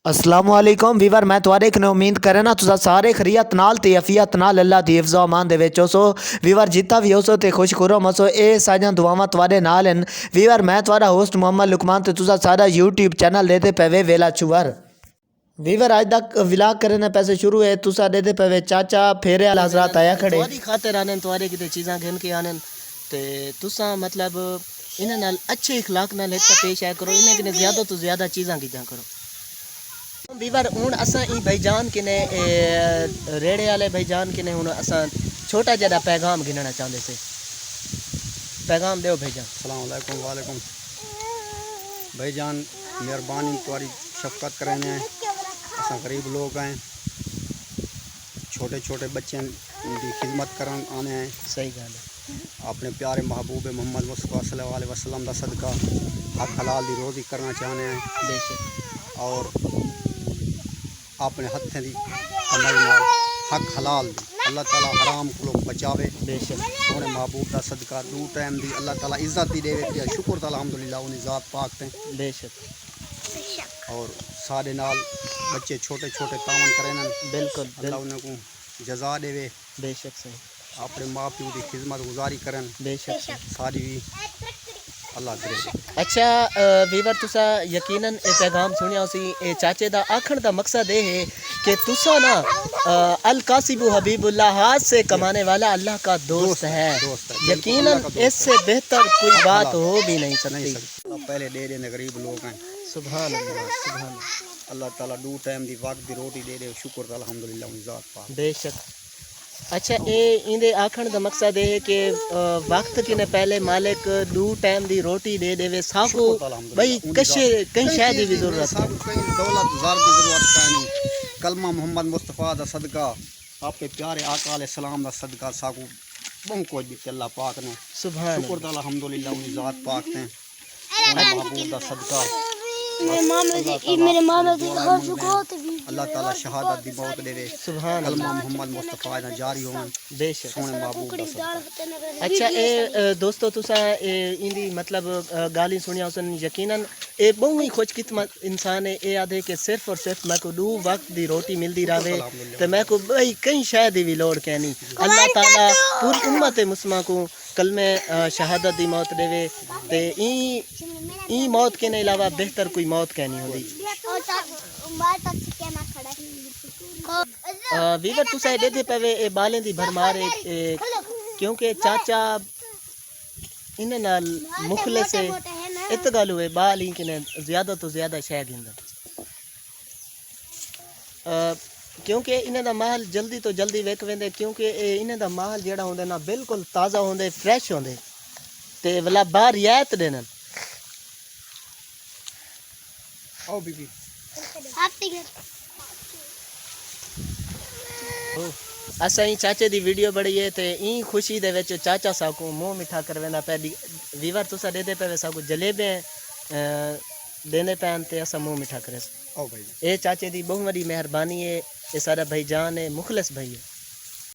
अस्सलाम वालेकुम वीवर मैं तुहाडे कन्नै उम्मीद करना तुसा सारे खरीयत नाल ते अफियत नाल अल्लाह दी हिफ्ज़ व अमान दे विच होसो। वीवर जित्ता भी होसो ते खुश खुरम होसो। ए सारियां दुआवां तुहाडे नाल हन। वीवर मैं तुहाडा होस्ट मोहम्मद लुकमान ते तुसा सारा यूट्यूब चैनल देते पवे वेला चुवर। वीवर आज तक विलाग करने पैसे शुरू है तुसा देते पवे चाचा फेरे वाला हजरात आया खड़े तुहाडी खातिर आने तुहाडे किते चीज़ां गिन के आने ते तुसा मतलब इन्हां नाल अच्छे इखलाक नाल एक पेश आया करो। इन्हें किने ज़्यादा तो ज़्यादा चीज़ां कीता करो। वीवर हुण असां ई भाईजान किने रेड़े वाले भाईजान किने हुण असां छोटा जड़ा पैगाम गिनना चाहते से। पैगाम दो भाईजान। अस्सलाम वालेकुम। वालेकुम भाईजान मेहरबानी तुम्हारी शफकत करने हैं। असां गरीब लोग हैं, छोटे छोटे बच्चे की खिदमत करन आने हैं। सही गल है। अपने प्यारे महबूब मोहम्मद मुस्तफा सल्लल्लाहु अलैहि वसल्लम का सदका हक हलाल की रोज़ी करना चाहते हैं। बेशक और अपने हत्थें की कमाई नाल हक हलाल दी अल्लाह ताला हराम को बचावे। बेशक सोने महबूब का सदका दू टाइम दी अल्लाह ताला इज्जत दी देवे पिया। शुक्र ताला अल्हम्दुलिल्लाह उन्हें ज़ात पाक ते। बेशक और सारे नाल बच्चे छोटे छोटे तावन करें बिल्कुल अल्लाह उन्हें को जजा देवे। बेशक सही अपने माँ प्यो की खिदमत गुजारी करन बेशक सारी भी अल्लाह करे। अच्छा वीवर तुसा यकीनन ए पैगाम सुनिया उसी ए चाचे दा आखण दा मकसद ये है कि तुसा ना अल कासिबु हबीबुल्लाह हाथ से कमाने वाला अल्लाह का दोस्त है। यकीनन इससे बेहतर कोई बात हो भी नहीं सकती। पहले दे देने गरीब लोग हैं। सुभान अल्लाह सुभान अल्लाह ताला दू टाइम दी वक्त दी रोटी दे दे। शुक्र ताला अल्हम्दुलिल्लाह उन्हें ज़ात पाक। बेशक। अच्छा ये इंदे आखण दा मकसद है कि वक्त किने पहले मालिक दू टाइम दी रोटी दे देवे साकू भाई कशे कहीं शायद भी जरूरत है। कहीं दौलत ज़ार की ज़रूरत का नहीं। कलमा मोहम्मद मुस्तफ़ा दा सदका आपके प्यारे आका अलैहि सलाम दा सदका साकू बहुत कुछ भी अल्लाह पाक ने। सुभान शुक्र ताला अल्हम्दुलिल्लाह उन्हें ज़ात पाक ने। महबूब दा सदका अल्लाह ताला शहादत दी मौत देवे। सुभान कलमा मोहम्मद मुस्तफ़ा दा जारी होवन बेशक। सोने महबूब दा सदका। अच्छा ए दोस्तों तुसा इंदी मतलब गाली सुनिया उसन यकीनन ए बहुत ही खुशकिस्मत इंसान है। ए आदे के सिर्फ और सिर्फ मैं को दो वक्त दी रोटी मिलती रहे तो मैं को भाई कहीं शायद भी लोड़ कहनी। अल्लाह ताला पूरी उम्मत मुस्लिमा को कलमे शहादत दी मौत देवे ते ई मौत के अलावा बेहतर कोई मौत कहनी होती। वीवर तुसा देते पवे ए बालें दी भरमार क्योंकि चाचा इन नाल मुखलिस है। इत गल हुए बाल ही कि ज़्यादा तो ज़्यादा शह गिंदा क्योंकि इन्हां दा माल जल्दी तो जल्दी विक वेंदे क्योंकि इन्हां दा माल जेड़ा होंदा ना बिल्कुल ताज़ा होंदे फ्रैश होंदे ते वला बाहर रियायत देन। आओ बीबी असा ही चाचे दी वीडियो बड़ी है ते ई खुशी दे विच चाचा साकू मुंह मिठा करवेंदा पे। वीवर तुसा देते पे साकू जलेबे देने पैन ते असा मुंह मिठा करे। आओ भाई ए चाचे दी बहुत बड़ी मेहरबानी है। ये सारा भाईजान है मुखलिस भाई है।